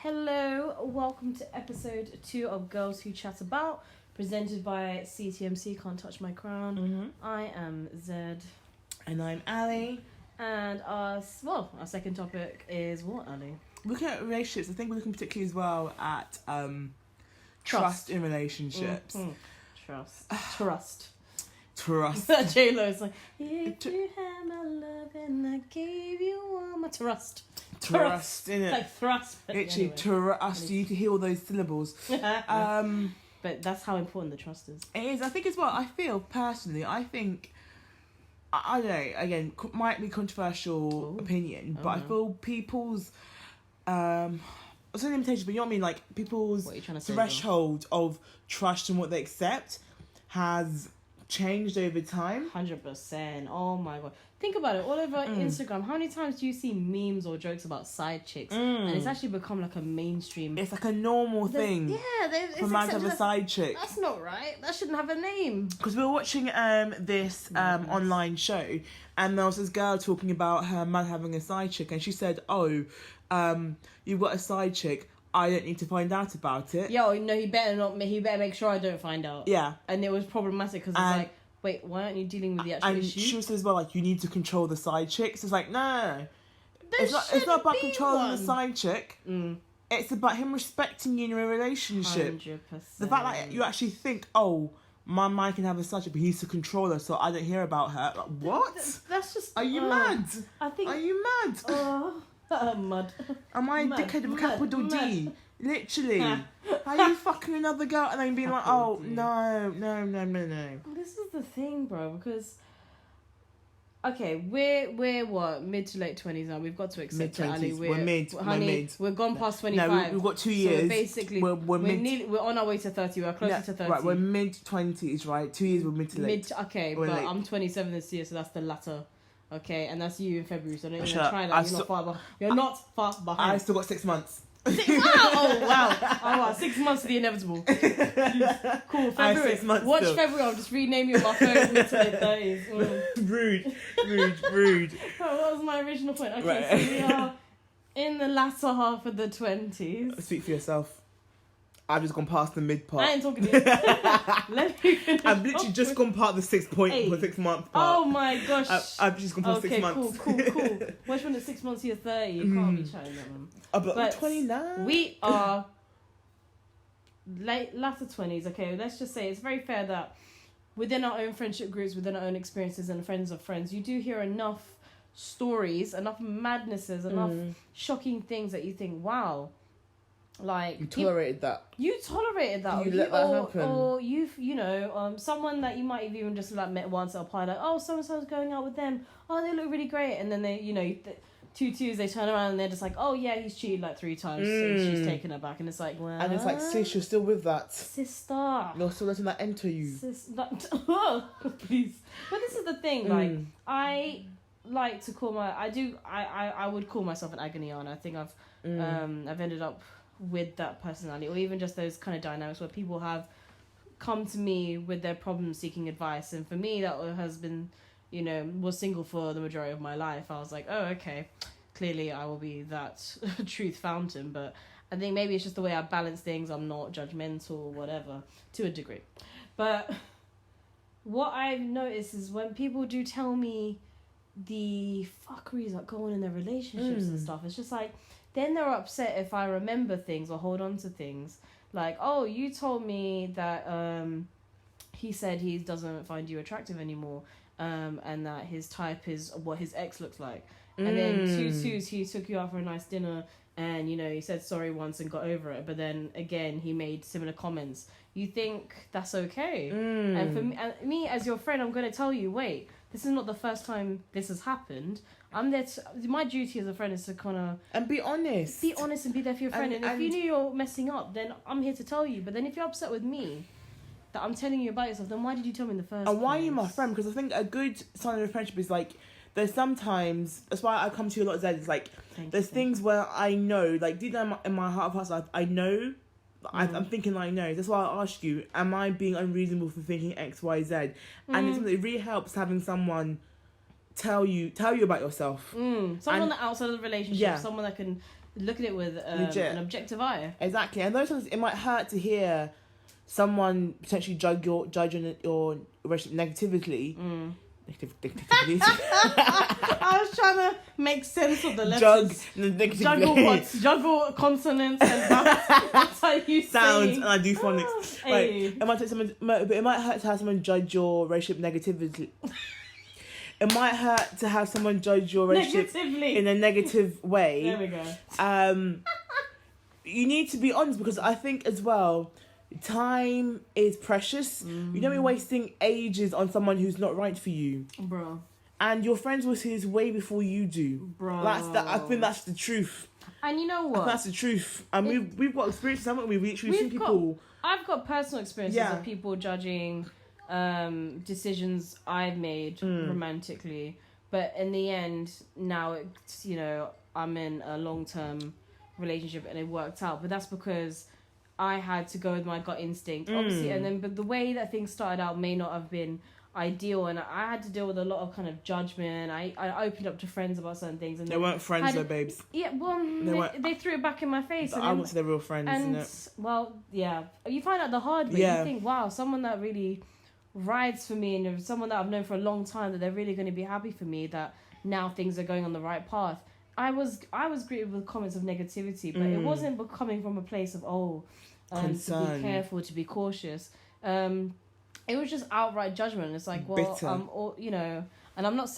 Hello, welcome to episode 2 of Girls Who Chat About, presented by CTMC, Can't Touch My Crown. I am Zed. And I'm Ali. And our second topic is what, Ali? Looking at relationships, I think we're looking particularly as well at trust in relationships. Trust. J-Lo's like, if you had my love and I gave you all my trust. Trust, innit? Like thrust. Literally, trust. You can hear all those syllables. But that's how important the trust is. It is. I think as well, I feel personally, I don't know, again, might be controversial opinion, but I feel people's, it's an limitation, but you know what I mean? Like, people's threshold of trust and what they accept has changed over time. 100%. Oh my god. Think about it. All over Instagram, how many times do you see memes or jokes about side chicks? And it's actually become like a mainstream... It's like a normal thing. Yeah. For a man to have a side chick. That's not right. That shouldn't have a name. Because we were watching this online show, and there was this girl talking about her man having a side chick, and she said, you've got a side chick, I don't need to find out about it. Yo, no, he better make sure I don't find out. Yeah. And it was problematic because it's like, wait, why aren't you dealing with the actual issue? And she said as well, like, you need to control the side chick. So it's like, no. It's not about controlling the side chick. It's about him respecting you in a relationship. 100%. The fact that you actually think, my man can have a side chick, but he needs to control her so I don't hear about her. Like, what? That's just... Are you mad? I think... Are you mad? Mud. Am I a dickhead with a capital D? Literally. Are you fucking another girl and then being like, no. This is the thing, bro, because okay, we're what, mid to late 20s now. We've got to accept it, Ali. We're mid. We're gone past 25. No, we've got 2 years. So basically, we're on our way to 30. We're closer to 30. Right, we're mid 20s, right? 2 years, we're mid to late. But late. I'm 27 this year, so that's the latter. Okay, and that's you in February, so don't even try that. You're not far behind. I still got 6 months. Wow. 6 months to the inevitable. Cool, February. Watch still. February, I'll just rename you on my phone mid to late 30s. Rude. What was my original point? Okay, right. So we are in the latter half of the 20s. Speak for yourself. I've just gone past the mid part. I ain't talking to you. I've literally just gone past the 6 month part. Oh my gosh. I've just gone past 6 months. Cool. Which one is 6 months to 30? You can't be chatting that one. But I'm 29. We are latter 20s, okay? Let's just say it's very fair that within our own friendship groups, within our own experiences and friends of friends, you do hear enough stories, enough madnesses, enough shocking things that you think, wow. Like you tolerated that. You tolerated that. You let that happen. Or someone that you might have even just like met once at a party, like, so and so's going out with them. Oh, they look really great, and then they, 2 twos, they turn around and they're just like, oh yeah, he's cheated like 3 times, and she's taken her back, and it's like, well, and it's like, sis, you're still with that sister. You're still letting that enter you, please. But this is the thing, like I like to call I would call myself an agony aunt. I think I've ended up with that personality, or even just those kind of dynamics where people have come to me with their problems seeking advice, and for me that has been, was single for the majority of my life. I was like, oh okay, clearly I will be that truth fountain. But I think maybe it's just the way I balance things. I'm not judgmental or whatever, to a degree. But what I've noticed is when people do tell me the fuckeries that go on in their relationships and stuff, it's just like, then they're upset if I remember things or hold on to things. Like, oh, you told me that he said he doesn't find you attractive anymore, and that his type is what his ex looks like. And then 2 twos, he took you out for a nice dinner, and, he said sorry once and got over it. But then, again, he made similar comments. You think that's okay. And for me, as your friend, I'm going to tell you, wait, this is not the first time this has happened. I'm there my duty as a friend is to kind of... And be honest. Be honest and be there for your friend. And if you knew you're messing up, then I'm here to tell you. But then if you're upset with me, that I'm telling you about yourself, then why did you tell me in the first place? And why are you my friend? Because I think a good sign of a friendship is like, there's sometimes... That's why I come to you a lot, Zed. It's like, there's things where I know, like, deep down in my heart of hearts, I know... I'm thinking I know. That's why I ask you, am I being unreasonable for thinking X, Y, Z? And it really helps having someone tell you about yourself. Someone on the outside of the relationship, someone that can look at it with Legit. an objective eye. Exactly, and those times it might hurt to hear someone potentially judge your relationship negatively. Negatively. I was trying to make sense of the letters. Juggle consonants and that's how you sounds, say. and I do phonics. Hey. Right, it might hurt to have someone judge your relationship negatively. It might hurt to have someone judge your relationship in a negative way. There we go. You need to be honest, because I think as well, time is precious. You don't be wasting ages on someone who's not right for you, bro. And your friends will see this way before you do, bro. I think that's the truth. And you know what? That's the truth. And we've got experience, haven't we? We've seen people. I've got personal experiences of people judging decisions I've made romantically, but in the end, now it's, I'm in a long-term relationship and it worked out, but that's because I had to go with my gut instinct, obviously, but the way that things started out may not have been ideal, and I had to deal with a lot of kind of judgment. I opened up to friends about certain things, and they weren't friends though, babes. Yeah, well, they threw it back in my face. I wouldn't say they're real friends, and isn't it? Well, yeah, you find out the hard way. Yeah. You think, wow, someone that really rides for me, and someone that I've known for a long time, that they're really going to be happy for me, that now things are going on the right path. I was greeted with comments of negativity, but it wasn't coming from a place of to be careful, to be cautious. It was just outright judgment. It's like, well, bitter. And I'm not,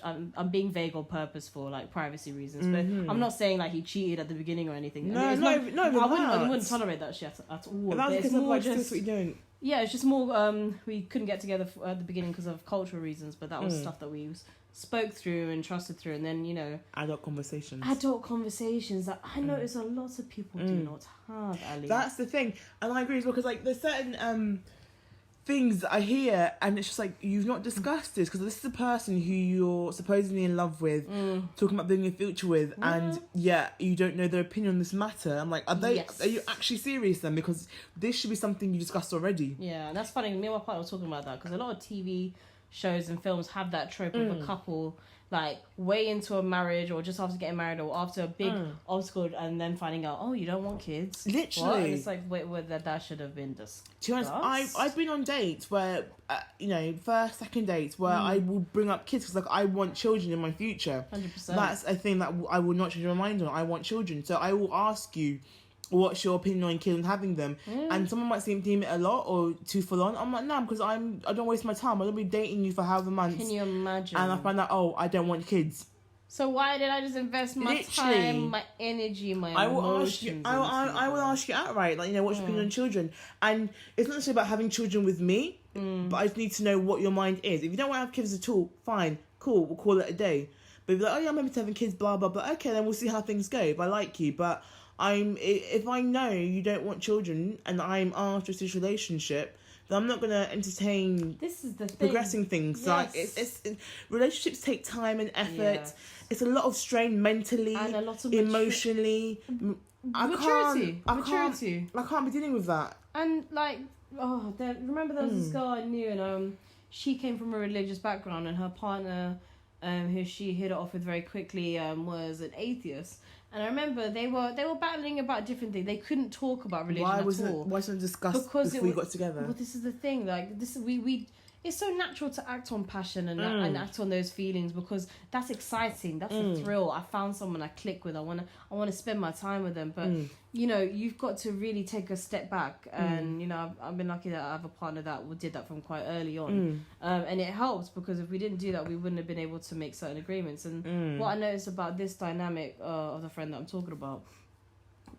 I'm being vague on purpose for like privacy reasons, but I'm not saying like he cheated at the beginning or anything. No, I wouldn't tolerate that shit at all. And that's more just what you're doing. Yeah, it's just more. We couldn't get together at the beginning because of cultural reasons, but that was stuff that we spoke through and trusted through, and then adult conversations that I notice a lot of people do not have, Ali. That's the thing, and I agree as well, because like there's certain things that I hear, and it's just like, you've not discussed this, because this is a person who you're supposedly in love with, talking about being in a future with, and you don't know their opinion on this matter. I'm like, are you actually serious then? Because this should be something you discussed already. Yeah, that's funny. Me and my partner were talking about that, because a lot of TV shows and films have that trope of a couple like way into a marriage, or just after getting married, or after a big obstacle, and then finding out, oh, you don't want kids. Literally. What? And it's like, wait, that should have been discussed. To be honest, I've been on dates where, first, second dates where I will bring up kids, because like I want children in my future. 100%. That's a thing that I will not change my mind on. I want children, so I will ask you, what's your opinion on kids and having them? And someone might deem it a lot or too full on. I'm like, no, because I don't waste my time. I don't be dating you for however months. Can you imagine? And I find out, oh, I don't want kids. So why did I just invest my time, my energy, my emotions? I will ask you outright, like, what's your opinion on children? And it's not necessarily about having children with me, but I just need to know what your mind is. If you don't want to have kids at all, fine, cool, we'll call it a day. But if you're like, oh yeah, I'm happy to having kids, blah blah blah, okay, then we'll see how things go. If I like you, but if I know you don't want children and I'm after this relationship, then I'm not gonna entertain. This is the thing. Progressing things. Yes. Like it's relationships take time and effort. Yes. It's a lot of strain mentally and a lot of emotionally. Maturity. I can't be dealing with that. And like, remember there was this girl I knew, and she came from a religious background, and her partner, who she hit it off with very quickly, was an atheist. And I remember they were battling about different things. They couldn't talk about religion at all. Why wasn't it discussed before we got together? Well, this is the thing. Like this, we it's so natural to act on passion and act on those feelings, because that's exciting. That's a thrill. I found someone I click with. I want to spend my time with them. But you've got to really take a step back. And I've been lucky that I have a partner that did that from quite early on. And it helps, because if we didn't do that, we wouldn't have been able to make certain agreements. And what I noticed about this dynamic of the friend that I'm talking about,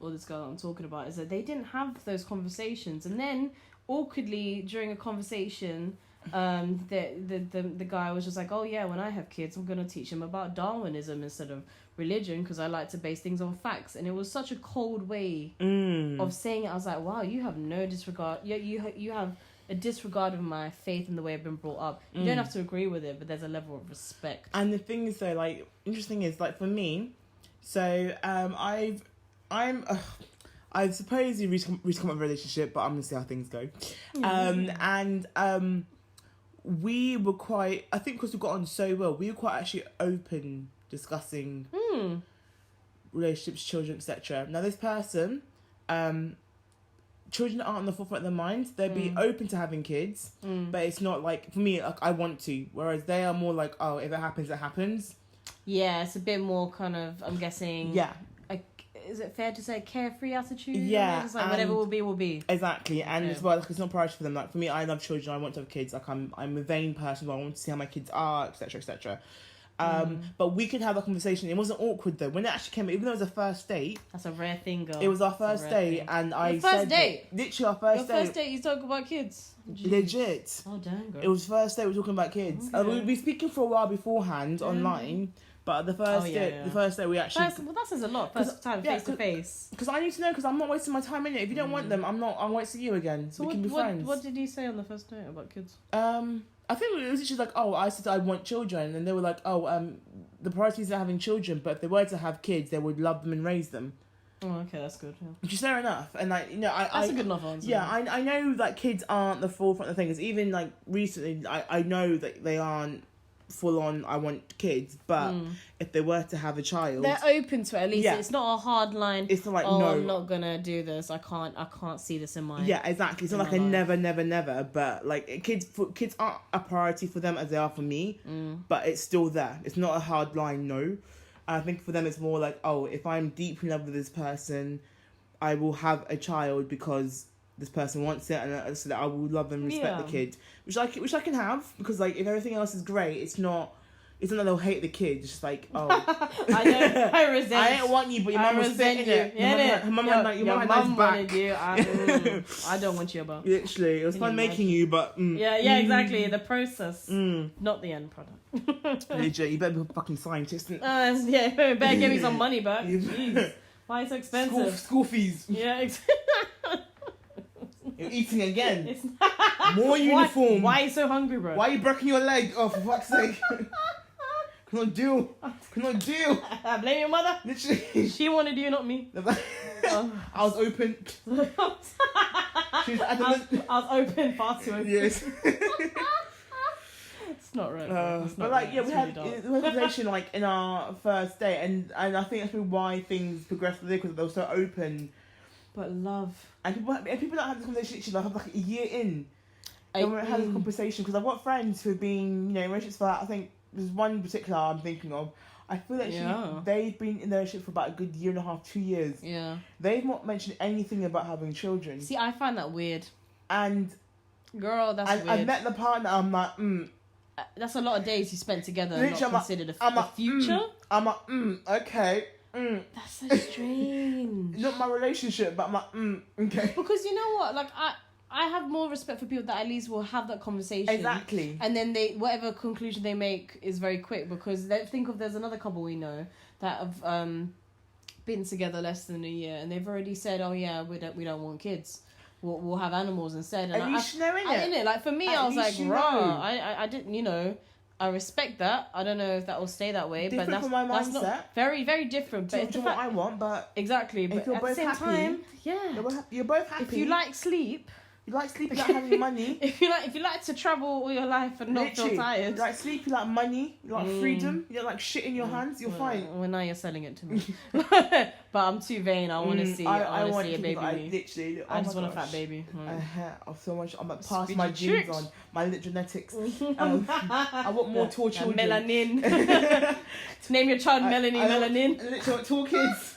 or this girl that I'm talking about, is that they didn't have those conversations. And then awkwardly during a conversation, the guy was just like, oh yeah, when I have kids, I'm going to teach them about Darwinism instead of religion, because I like to base things on facts. And it was such a cold way of saying it. I was like, wow, you have no disregard. You have a disregard of my faith and the way I've been brought up. You don't have to agree with it, but there's a level of respect. And the thing is, though, like, interesting is, like, for me, so I've supposedly recently come out of a relationship, but I'm gonna see how things go. We were quite, I think because we got on so well, we were quite actually open discussing relationships, children, etc. Now this person, children aren't on the forefront of their minds. They'd be open to having kids, but it's not like, for me, like, I want to. Whereas they are more like, oh, if it happens, it happens. Yeah, it's a bit more kind of, I'm guessing. Yeah. Is it fair to say carefree attitude? Yeah. It's like whatever will be, will be. Exactly. And as well, like, it's not priority for them. Like, for me, I love children. I want to have kids. Like, I'm a vain person. I want to see how my kids are, etc., etc. But we could have a conversation. It wasn't awkward though. When it actually came, even though it was a first date. That's a rare thing, girl. It was our first date, and I first said date. Literally our first Your date. first date, you talk about kids. Jeez. Legit. Oh damn, girl. It was first date. We were talking about kids. Okay. We'd be speaking for a while beforehand online, but the first day, the first day we actually. Well, that says a lot. First time face to face. Because I need to know. Because I'm not wasting my time in it. If you don't want them, I'm waiting to see you again. So we can be friends. What did you say on the first date about kids? I think it was just like, oh, I said I want children, and they were like, oh, the priority isn't having children, but if they were to have kids, they would love them and raise them. Oh, okay, that's good. Yeah. Which is fair enough, and like, you know, that's a good enough answer. Yeah, I know that kids aren't the forefront of things. Even like recently, I know that they aren't full on. I want kids, but if they were to have a child, they're open to it. At least it's not a hard line. It's not like no, no, I'm not gonna do this. I can't see this in my. Yeah, exactly. It's not like a never. But like kids aren't a priority for them as they are for me. But it's still there. It's not a hard line. No. I think for them it's more like, oh, if I'm deep in love with this person, I will have a child because this person wants it, and so that I will love and respect the kid, which I can have, because like if everything else is great, it's not that they'll hate the kid. It's just like, oh, I know, I resent. I didn't want you, but your mum was sitting there. Yeah, your mum wanted you. I don't want you, about. Literally, it was fun making you, but yeah, exactly. The process, not the end product. Legit, you better be a fucking scientist. Yeah, better give me some money back. Jeez. Why is it so expensive? School fees. Yeah. You're eating again. More uniform. Why are you so hungry, bro? Why are you breaking your leg? Oh, for fuck's sake. Cannot deal. I blame your mother. Literally. She wanted you, not me. I was open. She was adamant. I was open, far too open. Yes. It's not right. But like, yeah, we had a conversation like in our first date, and I think that's probably why things progressed there, because they were so open. But love. And people don't have this conversation literally like a year in. They won't have this conversation, because I've got friends who've been, in relationships for, I think there's one in particular I'm thinking of. I feel that they've been in their relationship for about a good 1.5, 2 years. Yeah. They've not mentioned anything about having children. See, I find that weird. And girl, that's weird. I met the partner, I'm like, That's a lot of days you spent together and not considered a future. I'm like, okay. That's so strange. Not my relationship, but I'm like, okay. Because you know what? Like, I have more respect for people that at least will have that conversation. Exactly. And then whatever conclusion they make is very quick, because there's another couple we know that have been together less than a year, and they've already said, oh yeah, we don't want kids. We'll have animals instead. And at least you know, innit? Like, for me, I was like, raw. I didn't, I respect that. I don't know if that will stay that way, different, but from my that's mindset. Not very, very different. But to what I want, but exactly. But at the same time, yeah, you're both happy. If you like sleep. You like sleep, you like having money. If you like to travel all your life and not feel tired. You like sleep, you like money, you like freedom, you don't like shit in your hands, you're fine. Well, now you're selling it to me. But I'm too vain, I want to see I want to see a baby. I just want a fat baby. So much, I'm like pass my genes on, my genetics. I want more tall children. Melanin. Name your child Melanin. Literally, tall kids.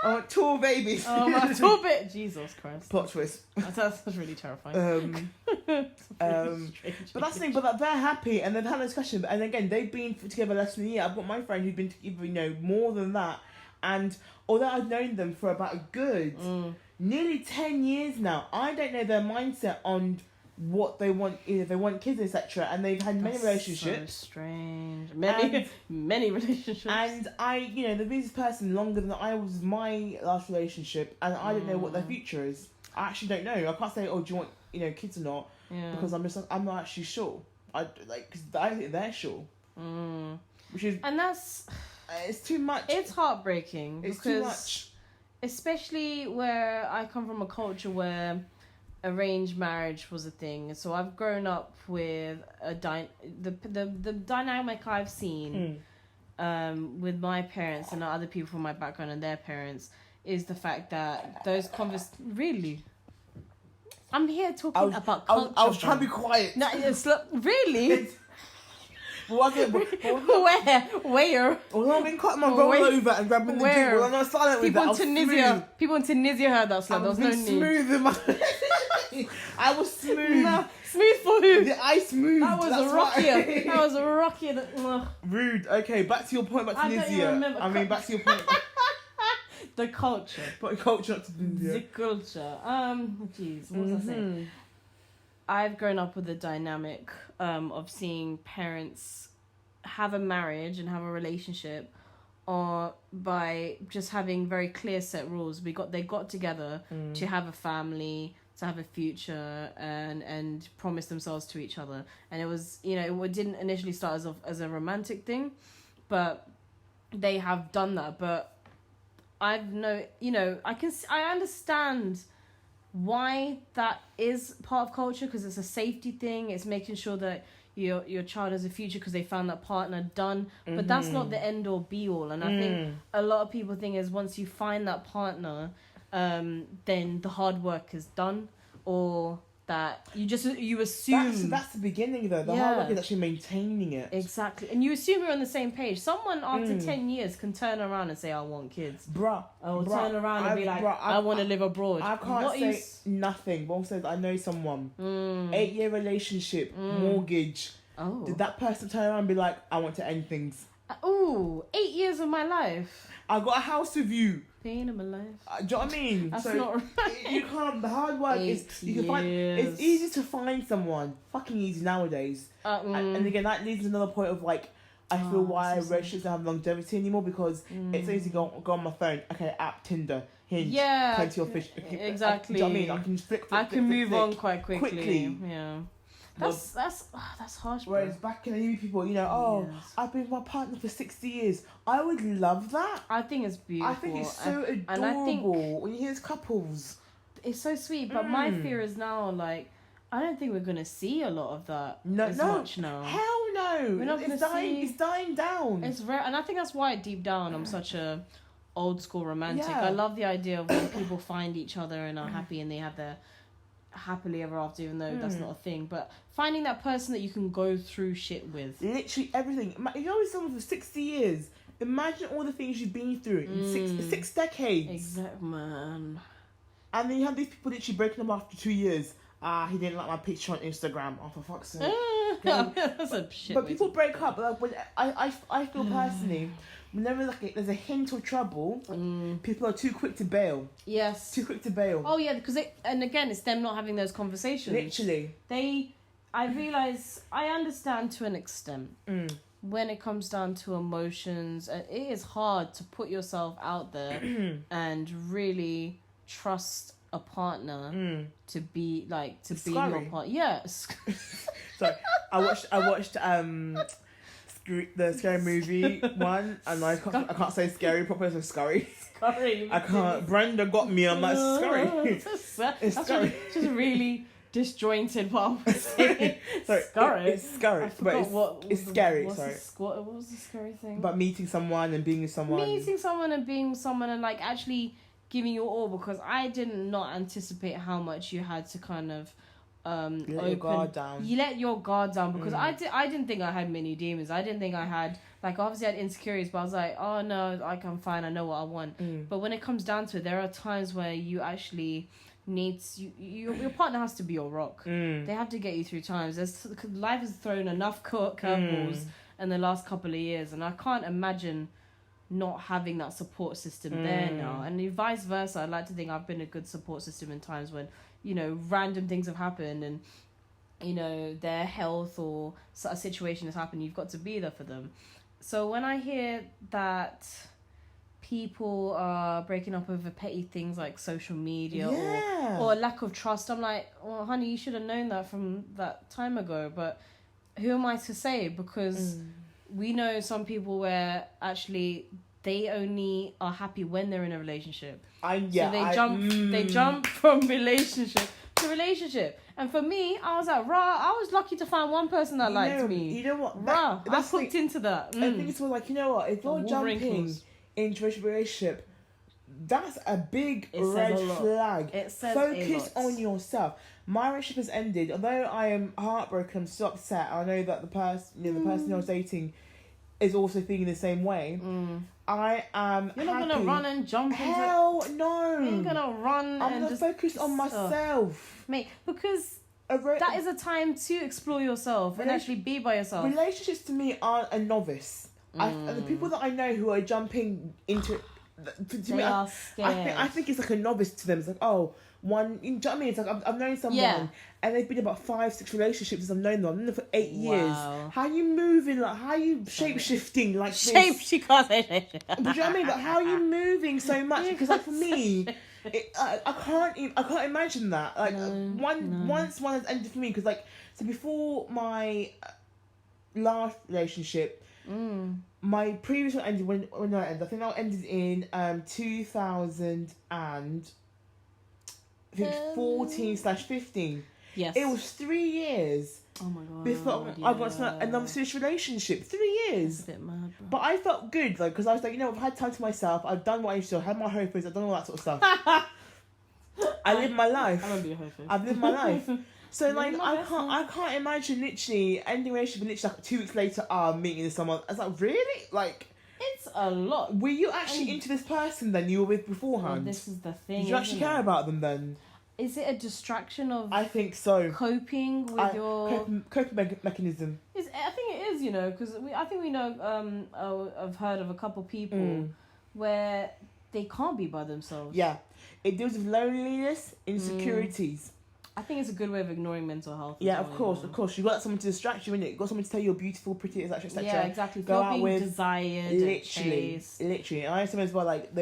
I want tall babies. Oh, my tall bit. Jesus Christ. Plot twist. That's really terrifying. But that's the thing, but they're happy and they've had a discussion. And again, they've been together less than a year. I've got my friend who's been together, more than that. And although I've known them for about a good nearly 10 years now, I don't know their mindset on what they want, if they want kids, etc. And they've had many relationships. So strange. Many relationships. And they've been this person longer than I was my last relationship, and I don't know what their future is. I actually don't know. I can't say, oh, do you want kids or not? Yeah. Because I'm not actually sure. Because I think they're sure. Which is, and that's it's too much. It's heartbreaking. It's too much, especially where I come from a culture where arranged marriage was a thing. So I've grown up with the dynamic I've seen with my parents and other people from my background and their parents is the fact that those really. I'm here talking about culture. I was trying to be quiet. No, really. Where? Well, I've been cutting my roll over and grabbing the drink. Well, I'm not silent with that. People in Tunisia heard that slut. There was no need. Smooth in my... I was smooth. Nah, smooth for who? The ice smooth. That was rockier. That was rockier. Rude. Okay, back to your point about Tunisia. I don't even remember. Back to your point. The culture. But culture not to Tunisia. The culture. Jeez, what was I saying? I've grown up with the dynamic of seeing parents have a marriage and have a relationship, or by just having very clear set rules. They got together to have a family, to have a future, and promise themselves to each other. And it was, it didn't initially start as a romantic thing, but they have done that. But I understand why that is part of culture, because it's a safety thing. It's making sure that your child has a future because they found that partner done. But that's not the end or be all. And I think a lot of people think is once you find that partner, then the hard work is done, or that you assume that's the beginning though. The hard work is actually maintaining it. Exactly. And you assume you're on the same page. Someone after 10 years can turn around and say, I want kids. Or turn around and be like, I want to live abroad. I can't say nothing. One says, I know someone. 8-year relationship, mortgage. Oh. Did that person turn around and be like, I want to end things? 8 years of my life. I got a house with you. Pain in my life. Do you know what I mean? That's not right. You can't. The hard work is you can find. It's easy to find someone. Fucking easy nowadays. And again, that leads to another point of like, I feel why relationships don't have longevity anymore, because it's easy to go on my phone. Okay, app Tinder, Hinge, Plenty of Fish. Exactly. Do you know what I mean? I can flick. I can move on quite quickly. Yeah. That's harsh. Bro. Whereas back in the day, people, I've been with my partner for 60 years. I would love that. I think it's beautiful. I think it's so adorable. And I think when you hear these couples. It's so sweet, but my fear is now, like, I don't think we're going to see a lot of that much now. Hell no. We're not going to see... It's dying down. It's rare, and I think that's why deep down I'm such a old school romantic. I love the idea of when people find each other and are happy and they have their happily ever after, even though that's not a thing, but finding that person that you can go through shit with, literally everything. If you're with someone for 60 years, imagine all the things you've been through in six decades. Exactly, man. And then you have these people literally breaking up after 2 years. He didn't like my picture on Instagram. Oh, for fuck's sake. That's a shit. But people break up. Like, when I feel personally, whenever there's a hint of trouble, people are too quick to bail. Yes. Too quick to bail. Oh yeah, because and again, it's them not having those conversations. Literally. I realise, I understand to an extent. When it comes down to emotions, it is hard to put yourself out there and really trust a partner to be your partner. Yes. Sorry, I watched the scary movie one, and I can't say scary properly, so scurry. Scurry. I can't. Brenda got me. I'm like scurry. It's scurry. Just really disjointed what I was saying. Sorry, scurry. It's scurry, but it's scary. Sorry. What was the scary thing? But meeting someone and being with someone. Meeting someone and being with someone and like actually giving your all, because I did not anticipate how much you had to kind of let your guard down. You let your guard down, because I didn't think I had many demons. I didn't think I had, like, obviously I had insecurities, but I was like, oh no, like I'm fine, I know what I want. But when it comes down to it, there are times where you actually need your partner has to be your rock. They have to get you through times. Life has thrown enough curveballs in the last couple of years, and I can't imagine not having that support system there now. And vice versa, I'd like to think I've been a good support system in times when, random things have happened and, their health or a situation has happened. You've got to be there for them. So when I hear that people are breaking up over petty things like social media or a lack of trust, I'm like, well, honey, you should have known that from that time ago. But who am I to say? Because we know some people where actually they only are happy when they're in a relationship. They jump from relationship into a relationship. And for me, I was like, I was lucky to find one person that liked me. You know what? I hooked into that. I think it's more like, you know what? If you're jumping into a relationship, that's a big red flag. It says Focus on yourself. My relationship has ended. Although I am heartbroken, I'm so upset. I know that the person I was dating is also feeling the same way. I am You're not gonna run and jump Hell no. You ain't gonna run I'm gonna focus on myself. Mate, because that is a time to explore yourself and actually be by yourself. Relationships to me aren't a novice. The people that I know who are jumping into they are scared. I think it's like a novice to them. It's like, oh, one, you know what I mean? It's like I've known someone and they've been about 5-6 relationships as I've known them. I've known them for 8 years. How are you moving? Like, how are you shape-shifting like this? She can't say shape. Do you know what I mean? Like, how are you moving so much? Because like for me, I can't imagine that. Like once one has ended for me, because like, so before my last relationship, my previous one ended when I ended. I think that ended in 2014/15. Yes. It was 3 years. Oh my god. Before I got to another serious relationship. 3 years. That's a bit mad, bro. But I felt good, like, because I was like, you know, I've had time to myself. I've done what I used to. I had my hopers. I've done all that sort of stuff. I lived my life. I remember your hope. I've lived my life. So like I can't imagine literally ending a relationship and literally like 2 weeks later meeting someone. I was like, really? Like, it's a lot. Were you actually into this person then you were with beforehand? Well, this is the thing. Did you actually care about them then? Is it a distraction of? I think so. Coping with your coping mechanism. I think it is, you know, because I think we know. I've heard of a couple people where they can't be by themselves. Yeah, it deals with loneliness, insecurities. I think it's a good way of ignoring mental health. Yeah, of course. You got someone to distract you, innit? You got someone to tell you're beautiful, pretty, etc., etc. Yeah, exactly. Go out with desired, literally. And I understand as well. Like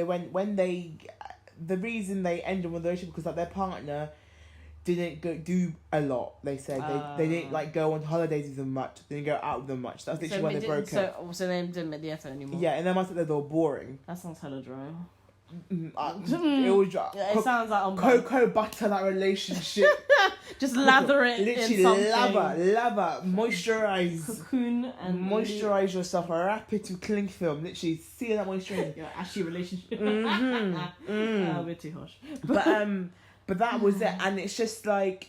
the reason they ended with the relationship because like their partner didn't do a lot. They said they didn't like go on holidays with them much. They didn't go out with them much. That's literally when they broke up. So they didn't make the effort anymore. Yeah, and then I said they were boring. That sounds hella dry. It was dry. It sounds like cocoa butter that relationship. Just lather it literally in something. lather, moisturize, cocoon and moisturize yourself. Wrap it with cling film. Literally seal that moisturizer. Your ashy relationship. We're too harsh. But that was it, and it's just like,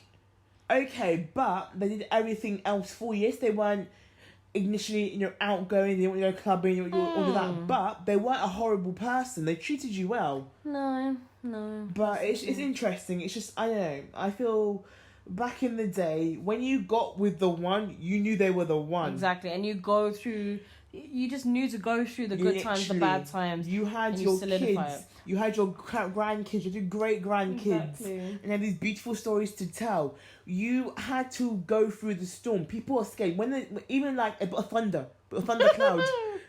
okay, but they did everything else for you. Yes, they weren't initially, you know, outgoing. They didn't want to go clubbing, all of that. But they weren't a horrible person. They treated you well. No. But it's interesting. It's just, I don't know. I feel back in the day when you got with the one, you knew they were the one. Exactly, and you just knew to go through the good times, the bad times. You had your kids. You had your grandkids, you had your great grandkids, exactly. And you had these beautiful stories to tell. You had to go through the storm. People are scared when even like a thunder cloud,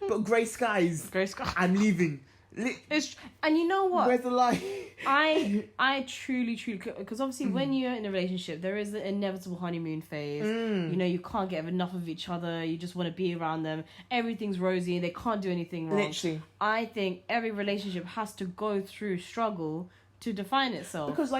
but grey skies. I'm leaving. And you know what? Where's the light? I truly, because obviously when you're in a relationship, there is the inevitable honeymoon phase. You know, you can't get enough of each other. You just want to be around them. Everything's rosy. They can't do anything wrong. Literally. I think every relationship has to go through struggle to define itself. Because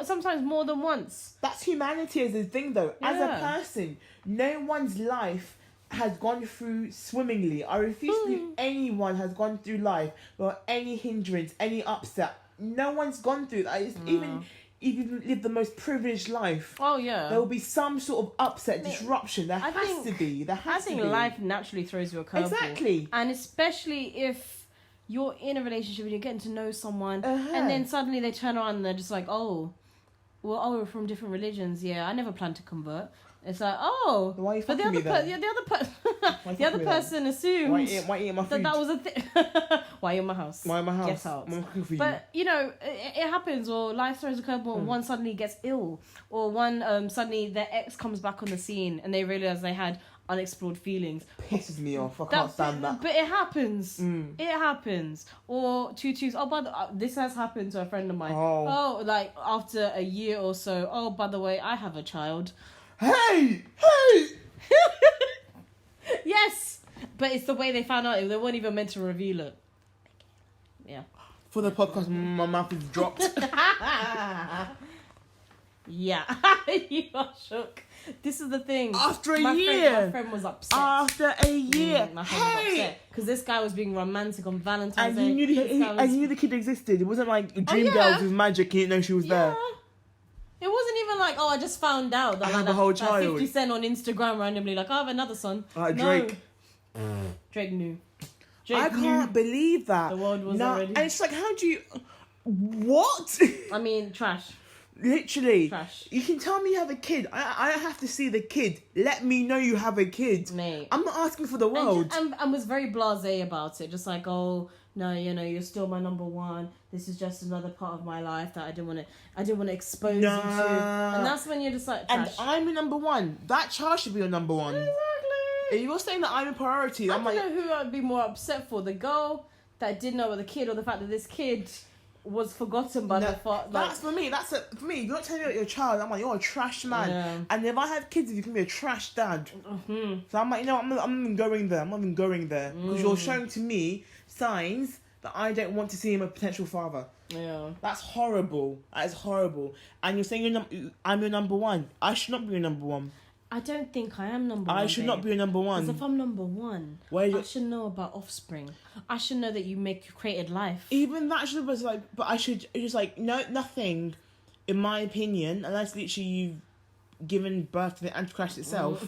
sometimes more than once. That's humanity as a thing though. Yeah. As a person, no one's life has gone through swimmingly. I refuse to believe anyone has gone through life without any hindrance, any upset. No one's gone through that. Even if you live the most privileged life. Oh yeah. There will be some sort of upset, disruption. There has to be. I think life naturally throws you a curveball. Exactly. And especially if you're in a relationship and you're getting to know someone, and then suddenly they turn around and they're just like, we're from different religions. Yeah, I never planned to convert. It's like, why are you fucking me then? The other person assumed why eat my food? that was a thing. Why in my house? Why in my house? Get out. I'm cooking for you. But you know, it happens. Or life throws a curveball. One suddenly gets ill, or one suddenly their ex comes back on the scene and they realize they had unexplored feelings. Pisses me off. I can't stand that. But it happens. It happens. Or tutus. This has happened to a friend of mine. Like after a year or so. By the way, I have a child. Hey! Yes, but it's the way they found out. They weren't even meant to reveal it. Yeah. For the podcast, my mouth is dropped. Yeah. You are shook. This is the thing. After a my year. My friend was upset. After a year. My friend was upset. Because this guy was being romantic on Valentine's Day. And you knew the kid existed. It wasn't like Dream Girls with magic. You didn't know she was there. It wasn't even like, I just found out that I have a whole child. 50 Cent on Instagram randomly, I have another son. Drake. Drake knew. I can't believe that. The world was already... And it's like, how do you... What? I mean, trash. Literally. Trash. You can tell me you have a kid. I have to see the kid. Let me know you have a kid. Mate. I'm not asking for the world. And was very blasé about it. Just like, oh, no, you're still my number one. This is just another part of my life that I didn't want to expose you to. And that's when you're just like, trash. And I'm your number one. That child should be your number one. Exactly. If you're saying that I'm a priority, I don't know who I'd be more upset for. The girl that didn't know about the kid, or the fact that this kid was forgotten by the father. That's for me. For me. You're not telling me about your child. I'm like, you're a trash man. Yeah. And if I have kids, you can be a trash dad. Mm-hmm. So I'm like, I'm not even going there. I'm not even going there because you're showing to me signs that I don't want to see him a potential father. Yeah. That's horrible. That is horrible. And you're saying I'm your number one. I should not be your number one. I don't think I am number one. I should not be your number one. Because if I'm number one, I should know about offspring. I should know that you created life. Even that should be like, but I should just like, no, nothing, in my opinion, unless literally you've given birth to the Antichrist itself.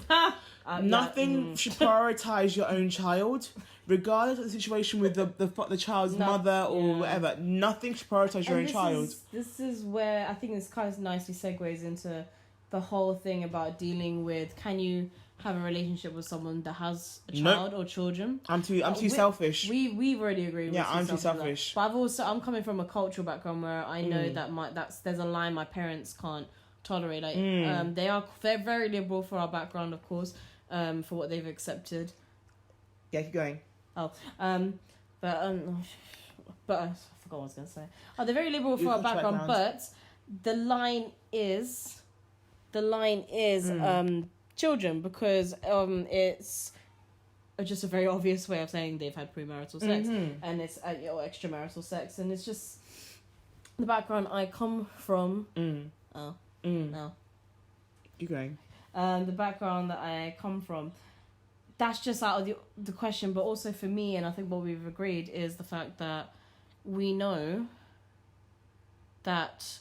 Nothing should prioritize your own child, regardless of the situation with the child's mother or whatever. Nothing should prioritize your own child. This is where I think this kind of nicely segues into the whole thing about dealing with, can you have a relationship with someone that has a child or children? I'm too selfish. We've already agreed. Yeah, I'm too selfish. But I'm coming from a cultural background where I know that there's a line my parents can't tolerate. Like they're very liberal for our background, of course, for what they've accepted. Yeah, keep going. But I forgot what I was gonna say. Oh, they're very liberal for our background, but the line is children, because it's just a very obvious way of saying they've had premarital sex, and it's or extramarital sex, and it's just the background I come from. No. Keep going. The background that I come from, that's just out of the question. But also for me, and I think what we've agreed is the fact that we know that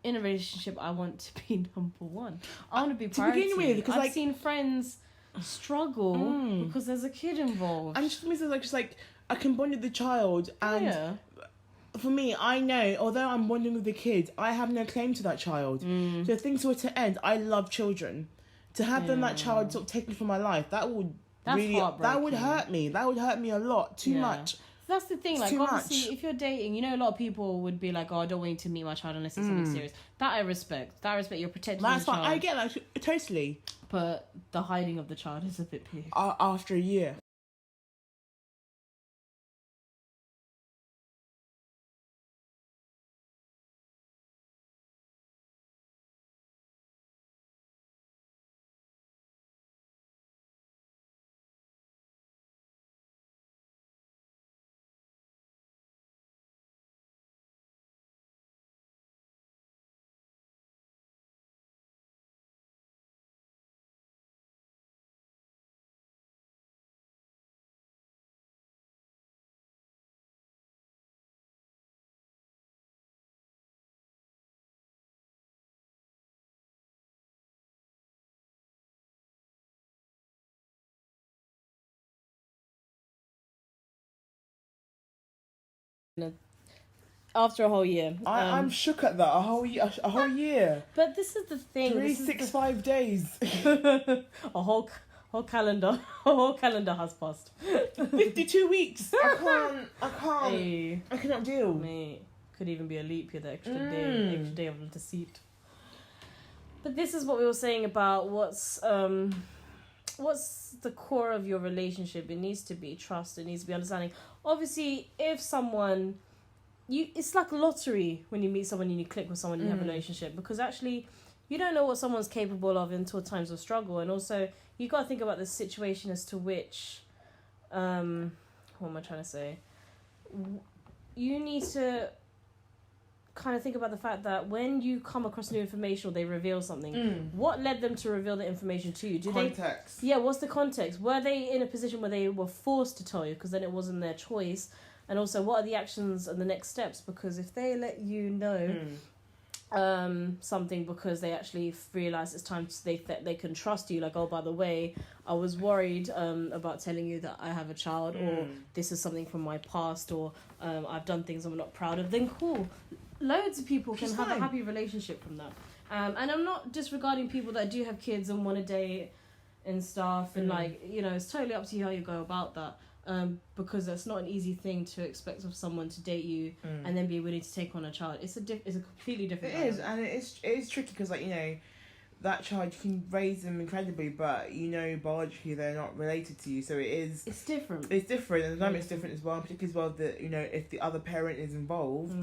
in a relationship, I want to be number one. I want to be priority. To begin with, because I've seen friends struggle because there's a kid involved. And for me, it's like I can bond with the child, and for me, I know, although I'm bonding with the kid, I have no claim to that child. So if things were to end, I love children. To have that child sort of taken from my life, that would hurt me. That would hurt me a lot, too much. That's the thing, like, obviously, if you're dating, a lot of people would be like, oh, I don't want you to meet my child unless it's something serious. That I respect. You're protecting the child. That's fine. I get that, totally. But the hiding of the child is a bit big. After a year. After a whole year. I'm shook at that. A whole year. But this is the thing. 365 days. a whole calendar. A whole calendar has passed. 52 weeks. I can't. Hey. I cannot deal. Mate, could even be a leap year, the extra day of deceit. But this is what we were saying about what's the core of your relationship. It needs to be trust. It needs to be understanding. Obviously, if someone, it's like a lottery when you meet someone and you click with someone and you have a relationship, because actually you don't know what someone's capable of until times of struggle. And also you got to think about the situation as to which what am I trying to say, you need to kind of think about the fact that when you come across new information or they reveal something, what led them to reveal the information to you? Context. What's the context? Were they in a position where they were forced to tell you because then it wasn't their choice? And also, what are the actions and the next steps? Because if they let you know something because they actually realize it's time to they can trust you, like, oh, by the way, I was worried about telling you that I have a child, or this is something from my past, or I've done things I'm not proud of, then cool. Loads of people can have a happy relationship from that. And I'm not disregarding people that do have kids and want to date and stuff, and like, you know, it's totally up to you how you go about that. Because that's not an easy thing to expect of someone to date you and then be willing to take on a child. It's a completely different. It is, and it is tricky because, like, you know, that child, you can raise them incredibly, but you know, biologically they're not related to you, so it's different. It's different, and the dynamic's different as well, particularly as well that, you know, if the other parent is involved.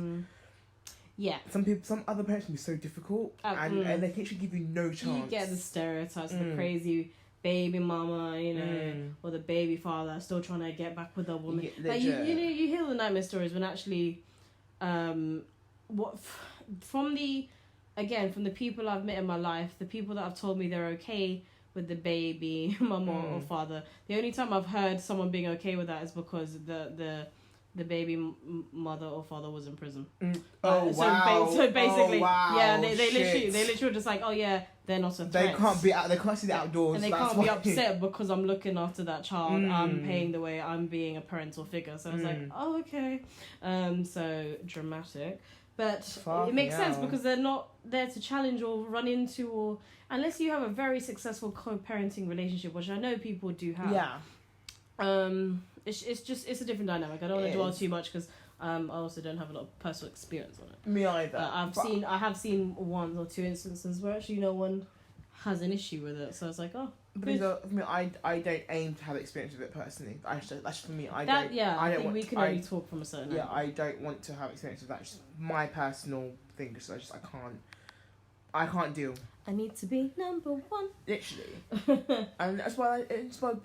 Yeah. Some other parents can be so difficult, and they can actually give you no chance. You get the stereotypes, the crazy baby mama, you know, or the baby father still trying to get back with a woman. Yeah, like you know, you hear the nightmare stories when actually, from the people I've met in my life, the people that have told me they're okay with the baby mama or father, the only time I've heard someone being okay with that is because the baby mother or father was in prison. Wow. So basically, yeah, they Shit. literally were just like, oh yeah, they're not a threat. They can't be out. They can't see the outdoors. And they can't be upset because I'm looking after that child. I'm paying the way. I'm being a parental figure. So I was like, oh, okay. So dramatic. But it makes sense because they're not there to challenge or run into, or unless you have a very successful co-parenting relationship, which I know people do have. Yeah. It's a different dynamic. I don't want to dwell too much because I also don't have a lot of personal experience on it. Me either. I have seen one or two instances where actually no one has an issue with it. So it's like, oh. But for me, I don't aim to have experience with it personally. That's for me. I think we can only talk from a certain angle. I don't want to have experience with that. It's just my personal thing. So I can't deal. I need to be number one. Literally. And that's why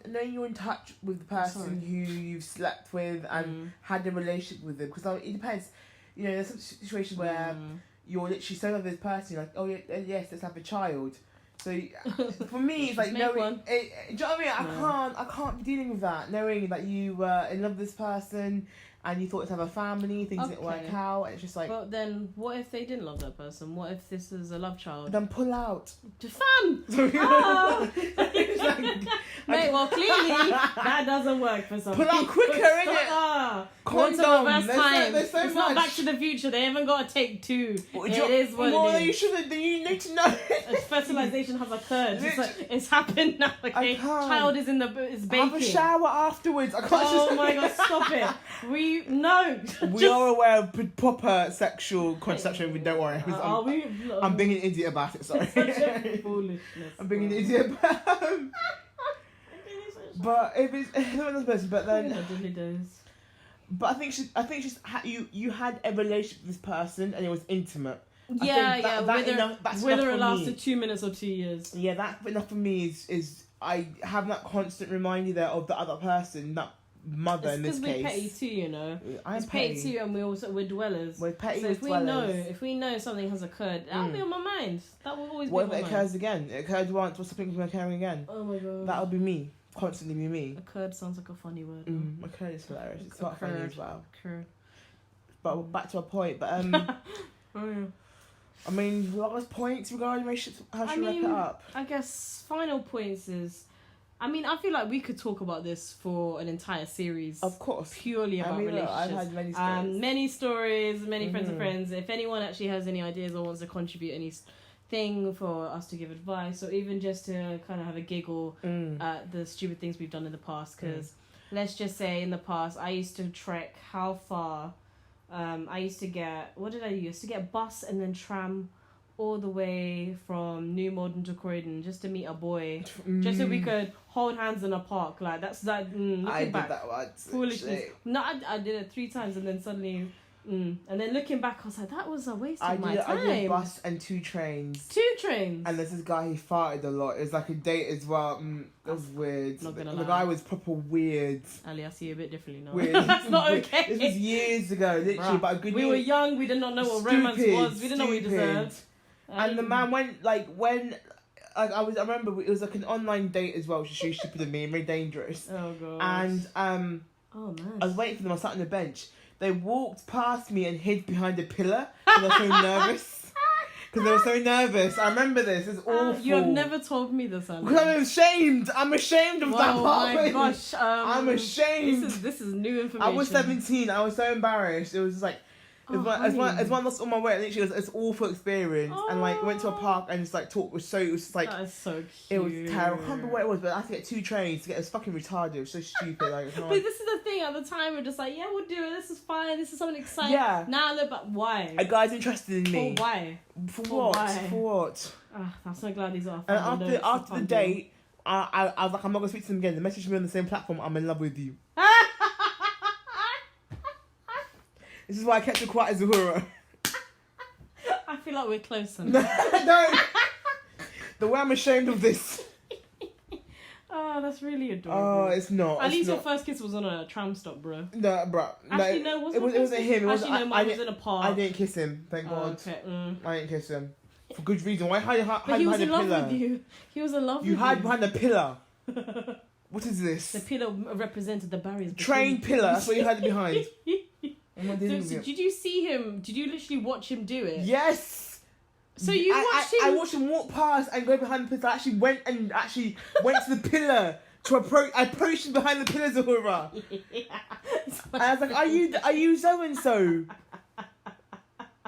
knowing you're in touch with the person who you've slept with and had a relationship with them. Because it depends. You know, there's some situations where you're literally so with this person, you're like, oh, yes, let's have a child. So for me, it's like knowing. Do you know what I mean? I can't be dealing with that. Knowing that you were in love with this person and you thought to have a family, things didn't work out. And it's just like. But then, what if they didn't love that person? What if this is a love child? Then pull out. Fam! Oh! Mate, well, clearly that doesn't work for some people. Pull out quicker, innit? Condom. There's so it's much. not Back to the Future. They haven't got to take two. It is what it is. You need to know. Fertilization has occurred. It's happened now. Okay, child is baking. Have a shower afterwards. I can't my god, stop it. We are aware of proper sexual contraception. Don't worry. I'm being an idiot about it. Sorry. Such a foolishness. I'm being an idiot about it. But if it's not this person, but then. It really does. But I think she's you had a relationship with this person and it was intimate. Yeah, whether it lasted me. 2 minutes or 2 years. Yeah, that's enough for me. Is I have that constant reminder there of the other person, that mother in this case. Because we're petty too, you know. I'm petty too, and we're dwellers. We're petty. So if we know something has occurred, that'll be on my mind. That will always be on my mind. What if it occurs again? It occurred once. What's stopping it from occurring again? Oh my god. That'll be me. Constantly be me. Occurred sounds like a funny word. Occurred is hilarious. It's not funny as well. Occurred. But back to our point. But I mean, last points regarding relationships. How should we wrap it up? I guess final points is, I mean, I feel like we could talk about this for an entire series. Of course. Purely about relationships. I've had many stories. Many friends of friends. If anyone actually has any ideas or wants to contribute anything for us to give advice, or even just to kind of have a giggle at the stupid things we've done in the past, because let's just say in the past, I used to trek how far. I used to get, what did I use? To get bus and then tram all the way from New Malden to Croydon just to meet a boy, just so we could hold hands in a park. Like that's that. I did that once. Foolishness. No, I did it 3 times, and then suddenly And then looking back, I was like, that was a waste of my time. I did a bus and 2 trains. 2 trains. And there's this guy, he farted a lot. It was like a date as well. It was weird. Not gonna the lie. guy was proper weird. Ali, I see you a bit differently now. Weird. That's not okay. This was years ago, literally. Bruh. But a good We were young. We did not know what romance was. We didn't know what we deserved. And the man went like when. I remember it was like an online date as well, which is really stupid of me and very dangerous. Oh god. And oh nice. I was waiting for them. I sat on the bench. They walked past me and hid behind a pillar because they were so nervous. Because they were so nervous. I remember this. It's awful. You have never told me this, Ali. Because I'm ashamed. I'm ashamed of that part. Oh my gosh. I'm ashamed. This is new information. I was 17. I was so embarrassed. It was just like. It's one lost on my way. Literally, it's an awful experience. And like went to a park and just like talk was so. It was just like that is so cute. It was terrible. I can't remember what it was, but I had to get 2 trains to get. It was fucking retarded. It was so stupid. Like, but this is the thing. At the time, we're just like, yeah, we'll do it. This is fine. This is something exciting. Yeah. Now look, but why? A guy's interested in me. For why? For what? Why? For what? I'm so glad these are. And after the date, I was like, I'm not gonna speak to them again. They messaged me on the same platform. I'm in love with you. This is why I kept it quiet as Zahura. I feel like we're closer. No. The way I'm ashamed of this. Oh, that's really adorable. Oh, it's not. At least your first kiss was on a tram stop, bro. No, bro. Actually, no, it wasn't him. Actually, no, mine was in a park. I didn't kiss him. Thank God. Okay. I didn't kiss him. For good reason. Why hide behind a pillar? He was in love with you. He was in love with you. You hide behind a pillar. What is this? The pillar represented the barriers. Train pillar. That's what you hid behind. So did you see him? Did you literally watch him do it? Yes. So you watched him? I watched him walk past and go behind the pillar. I actually went to the pillar to approach. I approached him behind the pillar, Zahura. And I was like, "Are you so and so?" I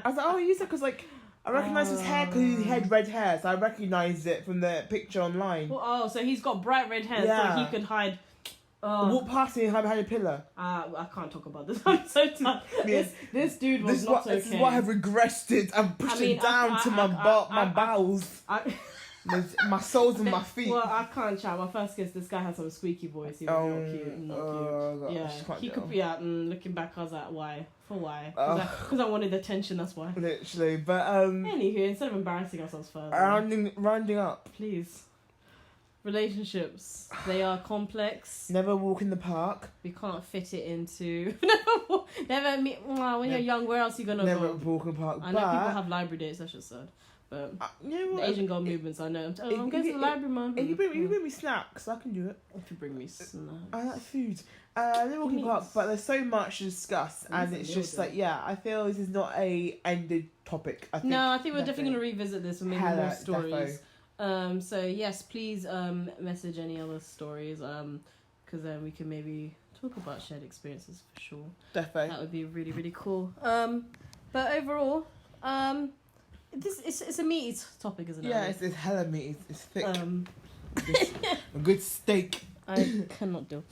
was like, "Oh, you so," because like I recognised his hair because he had red hair, so I recognised it from the picture online. Oh, so he's got bright red hair, so he could hide. Walk past me and hide behind a pillar. I can't talk about this. I'm so tired. This dude was not okay. This is what I've regressed it. I've pushed it down to my bowels. My soles and my feet. Well, I can't chat. My first kiss, this guy had some squeaky voice. He was not cute. Gosh, he could be. Looking back, I was like, why? For why? Because I wanted attention. That's why. Literally, but Anywho, instead of embarrassing ourselves further, rounding up. Please. Relationships, they are complex. Never walk in the park. We can't fit it into never meet. When you're young, where else are you gonna never go? walk in the park. I know people have library dates. That's just sad. But the Asian girl movements, I know. I'm going to the library, man. You bring me snacks, I can do it. If you bring me snacks, I like food. Never walk in the park, but there's so much to discuss, and it's just like I feel this is not a ended topic. I think we're definitely going to revisit this with maybe more stories. So yes, please message any other stories because then we can maybe talk about shared experiences for sure. Definitely. That would be really, really cool. But overall, it's a meaty topic, isn't it? Yeah, it's hella meaty. It's thick. A good steak. I cannot do.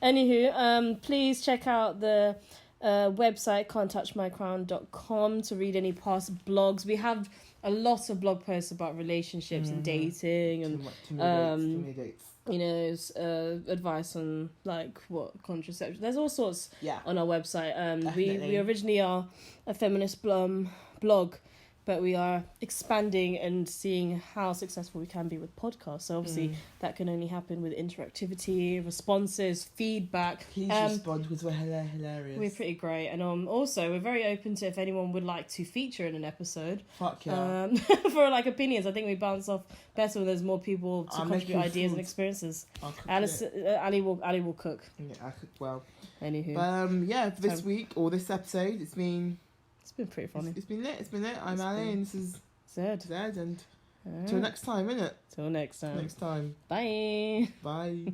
Anywho, please check out the website can'ttouchmycrown.com to read any past blogs. We have a lot of blog posts about relationships and dating and too many dates. You know, advice on like what contraception. There's all sorts on our website. We originally are a feminist blog, but we are expanding and seeing how successful we can be with podcasts. So obviously that can only happen with interactivity, responses, feedback. Please respond because we're hilarious. We're pretty great. And also we're very open to if anyone would like to feature in an episode. Fuck yeah. For like opinions. I think we bounce off better when there's more people to contribute ideas and experiences. Ali will cook. Yeah, I cook well. Anywho. For this week or this episode, it's been pretty funny. It's been lit. I'm Ali and this is Zed. And till next time, innit? Till next time. Next time. Bye. Bye.